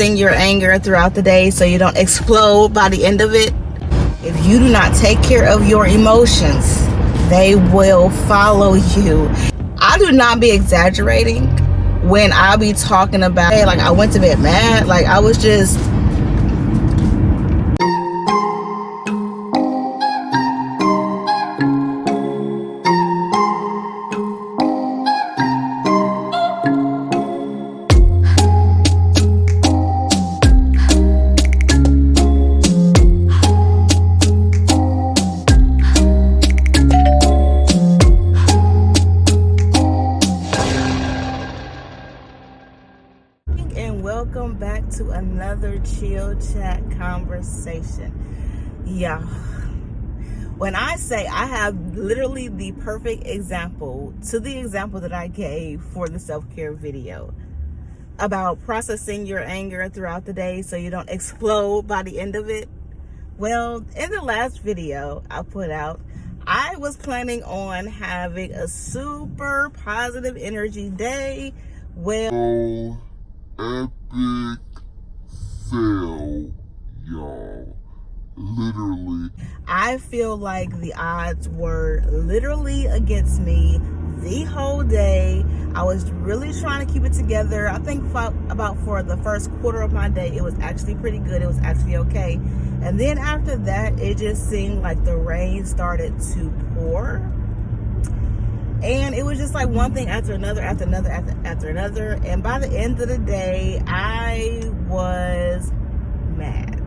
processing your anger throughout the day so you don't explode by the end of it. If you do not take care of your emotions, they will follow you. I do not be exaggerating when I be talking about, hey, like I went to bed mad, like I was just and welcome back to another chill chat conversation. Yeah, when I say I have literally the perfect example to the example that I gave for the self-care video about processing your anger throughout the day so you don't explode by the end of it. Well, in the last video I put out, I was planning on having a super positive energy day. Well, epic fail, y'all. Literally. I feel like the odds were literally against me the whole day. I was really trying to keep it together. I think about for the first quarter of my day, it was actually pretty good. It was actually okay. And then after that, it just seemed like the rain started to pour. And it was just like one thing after another, after another, after another. And by the end of the day, I was mad,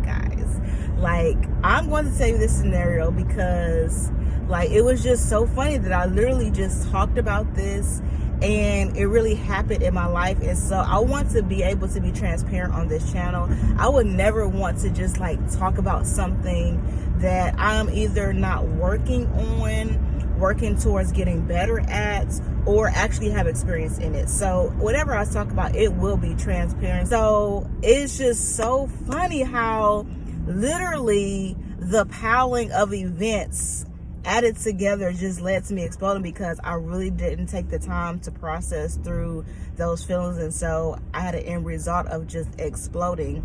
guys. Like, I'm going to tell you this scenario because, like, it was just so funny that I literally just talked about this and it really happened in my life. And so I want to be able to be transparent on this channel. I would never want to just like talk about something that I'm either not working on, working towards getting better at, or actually have experience in it. So whatever I talk about, it will be transparent. So it's just so funny how literally the piling of events added together just led to me exploding because I really didn't take the time to process through those feelings. And so I had an end result of just exploding.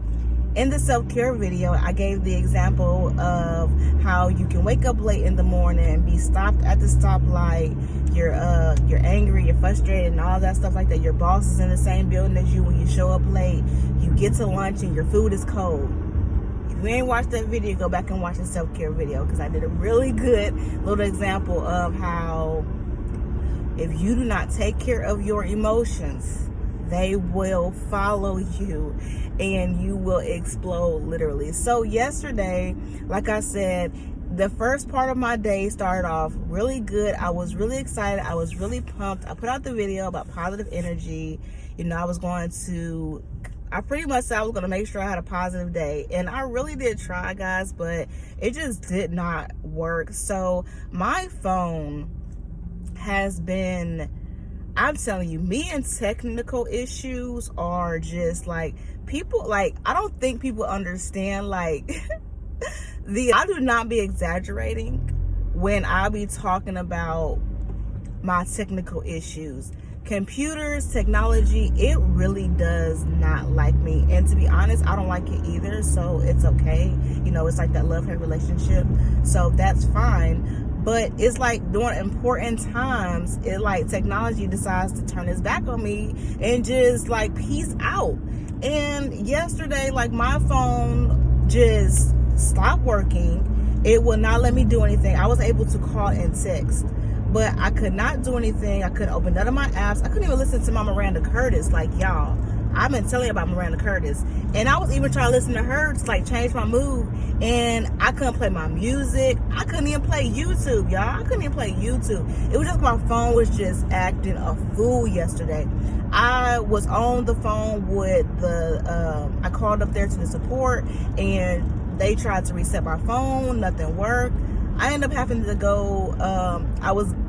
In the self-care video, I gave the example of how you can wake up late in the morning and be stopped at the stoplight. You're angry, you're frustrated, and all that stuff like that. Your boss is in the same building as you when you show up late. You get to lunch and your food is cold. If you ain't watched that video, go back and watch the self-care video because I did a really good little example of how if you do not take care of your emotions, they will follow you and you will explode literally. So yesterday, like I said, the first part of my day started off really good. I was really excited. I was really pumped. I put out the video about positive energy. You know, I pretty much said I was going to make sure I had a positive day. And I really did try, guys, but it just did not work. So my phone has been, I'm telling you, me and technical issues are just like, people, like, I don't think people understand, like, I do not be exaggerating when I be talking about my technical issues. Computers, technology, it really does not like me. And to be honest, I don't like it either, so it's okay. You know, it's like that love-hate relationship, so that's fine. But it's like during important times, it like technology decides to turn its back on me and just like peace out. And yesterday, like my phone just stopped working. It would not let me do anything. I was able to call and text, but I could not do anything. I couldn't open none of my apps. I couldn't even listen to my Miranda Curtis. Like, y'all, I've been telling you about Miranda Curtis. And I was even trying to listen to her to like change my mood. And I couldn't play my music. I couldn't even play YouTube, y'all. I couldn't even play YouTube. It was just my phone was just acting a fool yesterday. I was on the phone with I called up there to the support and they tried to reset my phone. Nothing worked. I ended up having to go,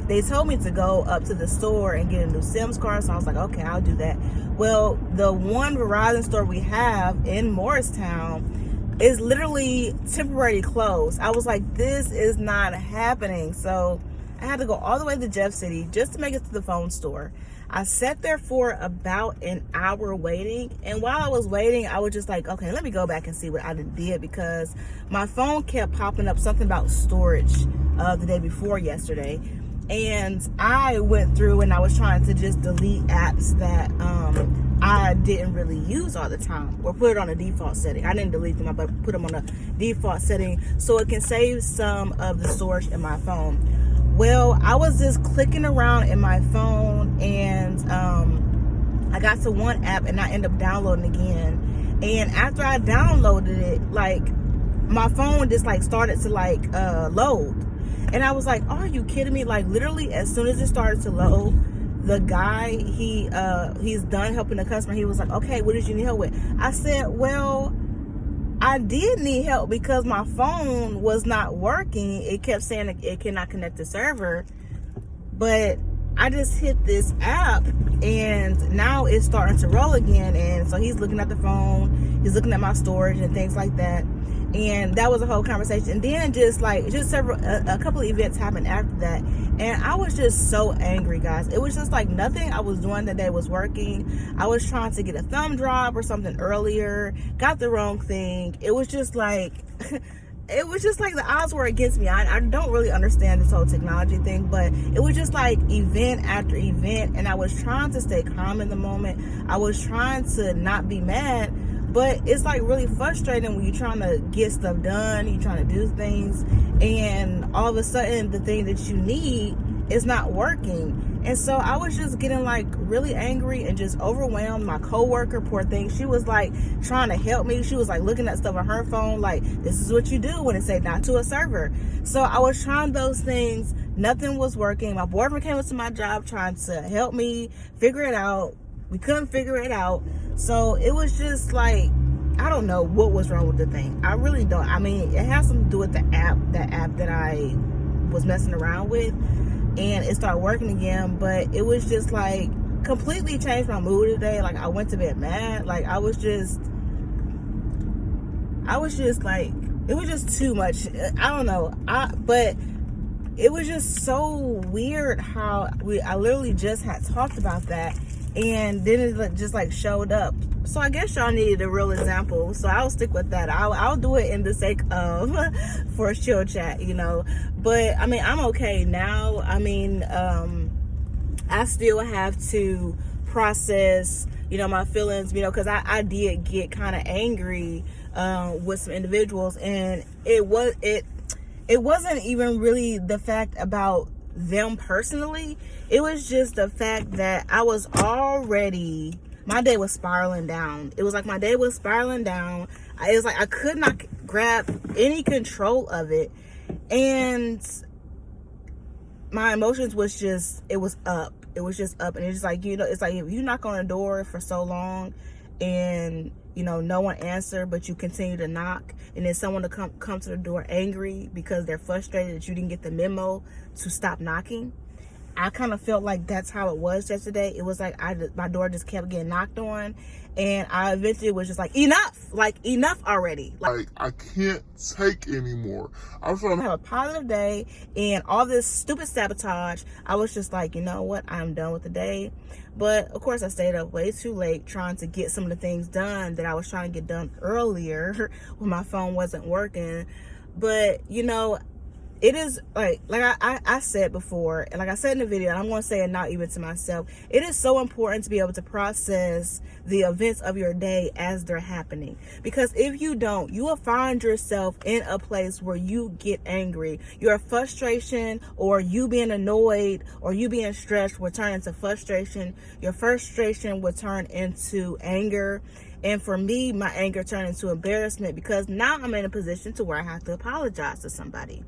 they told me to go up to the store and get a new SIM card, so I was like, okay, I'll do that. Well, the one Verizon store we have in Morristown is literally temporarily closed. I was like, this is not happening. So I had to go all the way to Jeff City just to make it to the phone store. I sat there for about an hour waiting, and while I was waiting, I was just like, okay, let me go back and see what I did, because my phone kept popping up something about storage the day before yesterday. And I went through and I was trying to just delete apps that I didn't really use all the time, or put it on a default setting. I didn't delete them, but put them on a default setting so it can save some of the storage in my phone. Well, I was just clicking around in my phone, and I got to one app and I ended up downloading again. And after I downloaded it, like, my phone just like started to like load. And I was like, are you kidding me? Like, literally, as soon as it started to load, the guy, he's done helping the customer. He was like, okay, what did you need help with? I said, well, I did need help because my phone was not working. It kept saying it cannot connect to server. But I just hit this app and now it's starting to roll again. And so he's looking at the phone, he's looking at my storage and things like that. And that was a whole conversation. And then a couple of events happened after that, and I was just so angry, guys. It was just like nothing I was doing that day was working. I was trying to get a thumb drive or something earlier, got the wrong thing. It was just like it was just like the odds were against me. I don't really understand this whole technology thing, but it was just like event after event, and I was trying to stay calm in the moment. I was trying to not be mad. But it's like really frustrating when you're trying to get stuff done, you're trying to do things, and all of a sudden the thing that you need is not working. And so I was just getting like really angry and just overwhelmed. My coworker, poor thing, she was like trying to help me. She was like looking at stuff on her phone, like, this is what you do when it say not to a server. So I was trying those things. Nothing was working. My boyfriend came into my job trying to help me figure it out. We couldn't figure it out. So it was just like, I don't know what was wrong with the thing. I really don't. I mean, it has something to do with the app that I was messing around with, and it started working again. But it was just like completely changed my mood today. Like, I went to bed mad. Like, I was just like, it was just too much. I don't know. But it was just so weird how I literally just had talked about that, and then it just like showed up. So I guess y'all needed a real example, so I'll stick with that. I'll do it in the sake of for a chill chat, you know. But I mean, I'm okay now. I mean, I still have to process, you know, my feelings, you know, because I did get kind of angry with some individuals, and it wasn't even really the fact about them personally. It was just the fact that I was already, my day was spiraling down. It was like my day was spiraling down. It was like I could not grab any control of it, and my emotions was just, it was up. It was just up. And it's just like, you know, it's like if you knock on a door for so long and, you know, no one answer, but you continue to knock, and then someone to come to the door angry because they're frustrated that you didn't get the memo to stop knocking. I kind of felt like that's how it was yesterday. It was like my door just kept getting knocked on, and I eventually was just like, enough already. Like, I can't take anymore. I was trying to have a positive day, and all this stupid sabotage, I was just like, you know what, I'm done with the day. But of course I stayed up way too late trying to get some of the things done that I was trying to get done earlier when my phone wasn't working. But you know, it is like I said before, and like I said in the video, and I'm going to say it now even to myself, it is so important to be able to process the events of your day as they're happening. Because if you don't, you will find yourself in a place where you get angry. Your frustration, or you being annoyed, or you being stressed will turn into frustration. Your frustration will turn into anger. And for me, my anger turned into embarrassment, because now I'm in a position to where I have to apologize to somebody.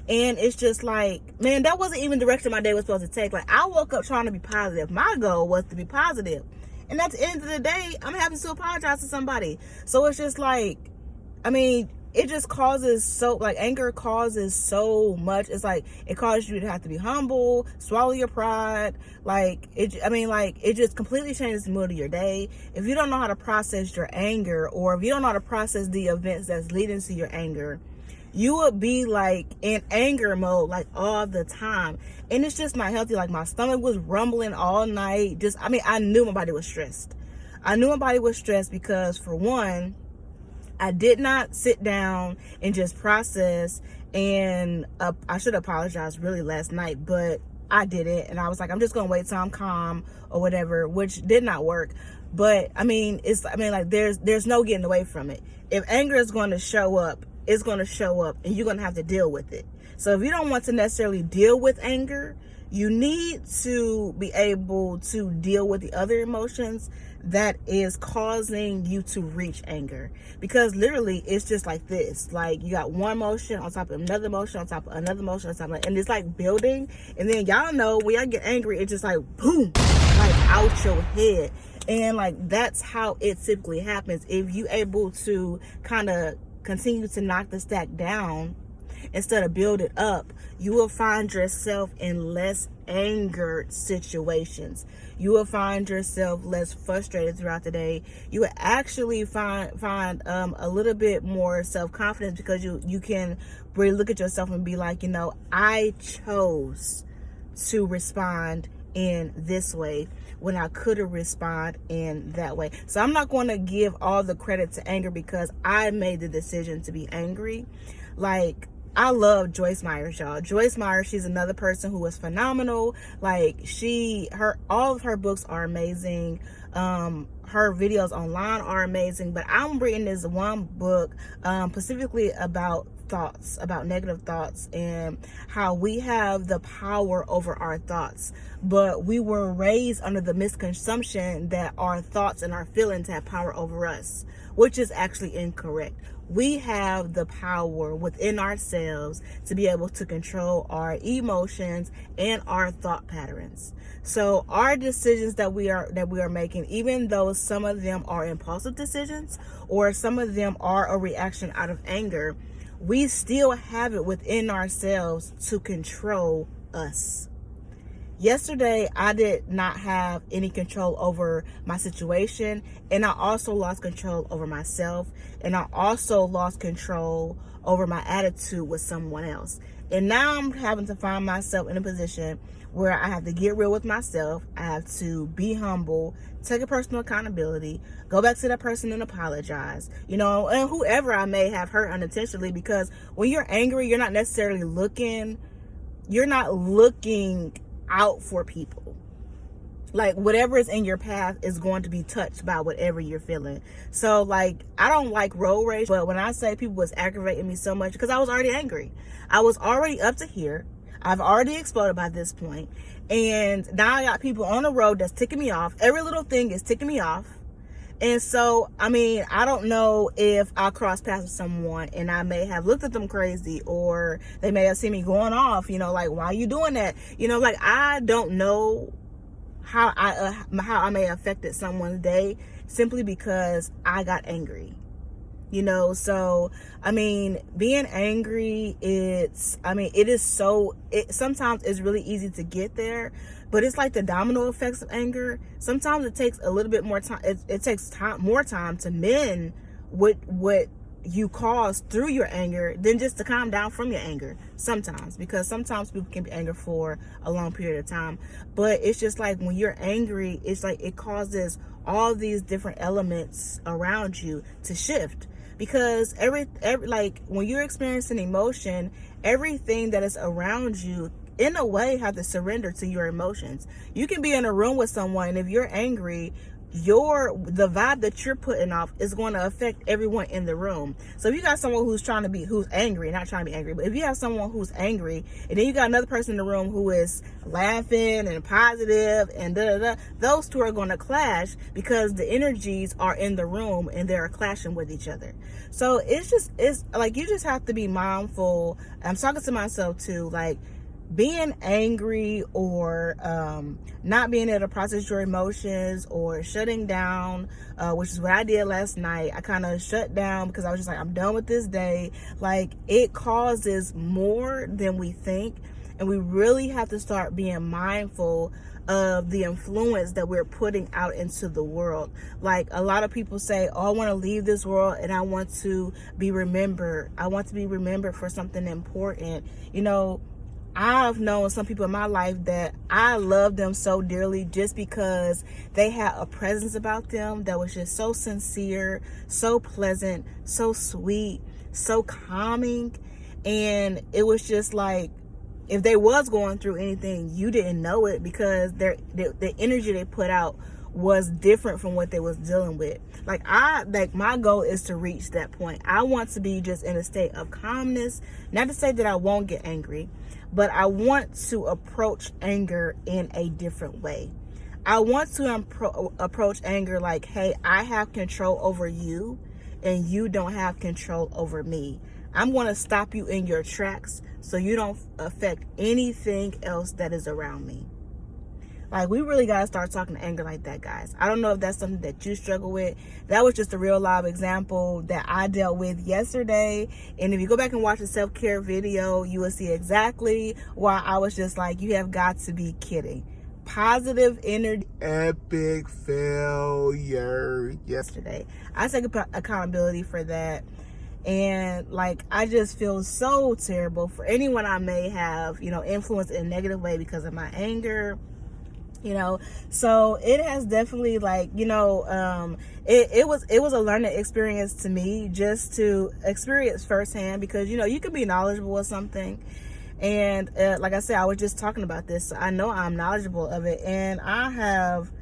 And it's just like, man, that wasn't even the direction my day was supposed to take. Like, I woke up trying to be positive. My goal was to be positive. And at the end of the day, I'm having to apologize to somebody. So it's just like, I mean, it just causes anger causes so much. It's like, it causes you to have to be humble, swallow your pride. It just completely changes the mood of your day. If you don't know how to process your anger, or if you don't know how to process the events that's leading to your anger, you would be like in anger mode like all the time, and it's just not healthy. Like my stomach was rumbling all night. I knew my body was stressed. Because, for one, I did not sit down and just process, and I should apologize really last night, but I didn't, and I was like, I'm just gonna wait till I'm calm or whatever, which did not work. But there's no getting away from it. If anger is going to show up, it's going to show up, and you're going to have to deal with it. So if you don't want to necessarily deal with anger, you need to be able to deal with the other emotions that is causing you to reach anger. Because literally it's just like this, like you got one emotion on top of another emotion on top of another emotion on top of, and it's like building. And then y'all know when y'all get angry, it's just like boom, like out your head. And like that's how it typically happens. If you able to kind of continue to knock the stack down instead of build it up, you will find yourself in less angered situations. You will find yourself less frustrated throughout the day. You will actually find a little bit more self-confidence, because you can really look at yourself and be like, I chose to respond in this way when I could have responded in that way. So I'm not going to give all the credit to anger, because I made the decision to be angry. Like, I love Joyce Myers, y'all. Joyce Myers, she's another person who is phenomenal. Like, all of her books are amazing. Her videos online are amazing. But I'm reading this one book specifically about thoughts, about negative thoughts, and how we have the power over our thoughts. But we were raised under the misconception that our thoughts and our feelings have power over us, which is actually incorrect. We have the power within ourselves to be able to control our emotions and our thought patterns. So our decisions that we are making, even though some of them are impulsive decisions or some of them are a reaction out of anger, we still have it within ourselves to control us. Yesterday, I did not have any control over my situation, and I also lost control over myself, and I also lost control over my attitude with someone else. And now I'm having to find myself in a position where I have to get real with myself. I have to be humble, take a personal accountability, go back to that person and apologize, and whoever I may have hurt unintentionally, because when you're angry, you're not necessarily looking out for people. Like, whatever is in your path is going to be touched by whatever you're feeling. So, like, I don't like road rage, but when I say people was aggravating me so much, because I was already angry. I was already up to here. I've already exploded by this point. And now I got people on the road that's ticking me off. Every little thing is ticking me off. And so, I don't know if I crossed paths with someone and I may have looked at them crazy, or they may have seen me going off, like, why are you doing that? I don't know how I may have affected someone's day simply because I got angry. So, being angry, sometimes it's really easy to get there, but it's like the domino effects of anger. Sometimes it takes a little bit more time. It takes more time to mend what you cause through your anger than just to calm down from your anger sometimes, because sometimes people can be angry for a long period of time. But it's just like when you're angry, it's like it causes all these different elements around you to shift. Because every like when you're experiencing emotion, everything that is around you in a way have to surrender to your emotions. You can be in a room with someone, and if you're angry, the vibe that you're putting off is going to affect everyone in the room. So if you got someone who's angry, not trying to be angry, but if you have someone who's angry, and then you got another person in the room who is laughing and positive and those two are going to clash, because the energies are in the room and they're clashing with each other. So it's like, you just have to be mindful. I'm talking to myself too, like, being angry or not being able to process your emotions or shutting down, which is what I did last night. I kind of shut down because I was just like, I'm done with this day. Like, it causes more than we think, and we really have to start being mindful of the influence that we're putting out into the world. Like, a lot of people say, oh, I want to leave this world and I want to be remembered. I want to be remembered for something important. You know, I've known some people in my life that I love them so dearly just because they had a presence about them that was just so sincere, so pleasant, so sweet, so calming. And it was just like, if they was going through anything, you didn't know it because the energy they put out was different from what they was dealing with. Like, my goal is to reach that point. I want to be just in a state of calmness. Not to say that I won't get angry, but I want to approach anger in a different way. I want to approach anger like, hey, I have control over you and you don't have control over me. I'm going to stop you in your tracks so you don't affect anything else that is around me. Like, we really got to start talking to anger like that, guys. I don't know if that's something that you struggle with. That was just a real live example that I dealt with yesterday. And if you go back and watch the self-care video, you will see exactly why I was just like, you have got to be kidding. Positive energy. Epic failure. Yesterday, I take accountability for that. And like, I just feel so terrible for anyone I may have, influenced in a negative way because of my anger. So it has definitely, like, it was a learning experience to me, just to experience firsthand, because you can be knowledgeable of something, and like I said, I was just talking about this, so I know I'm knowledgeable of it, and I have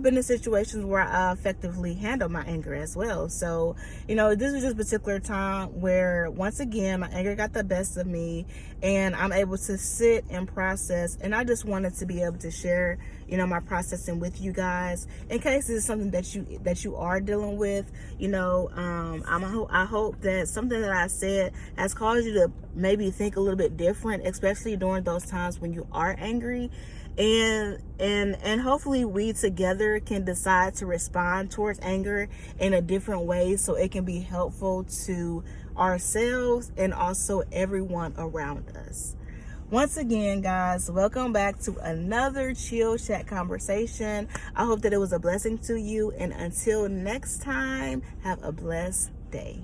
been in situations where I effectively handle my anger as well. So, this was just a particular time where, once again, my anger got the best of me, and I'm able to sit and process. And I just wanted to be able to share, my processing with you guys, in case this is something that you are dealing with. I hope that something that I said has caused you to maybe think a little bit different, especially during those times when you are angry. And hopefully we together can decide to respond towards anger in a different way, so it can be helpful to ourselves and also everyone around us. Once again, guys, welcome back to another Chill Chat conversation. I hope that it was a blessing to you, and until next time, have a blessed day.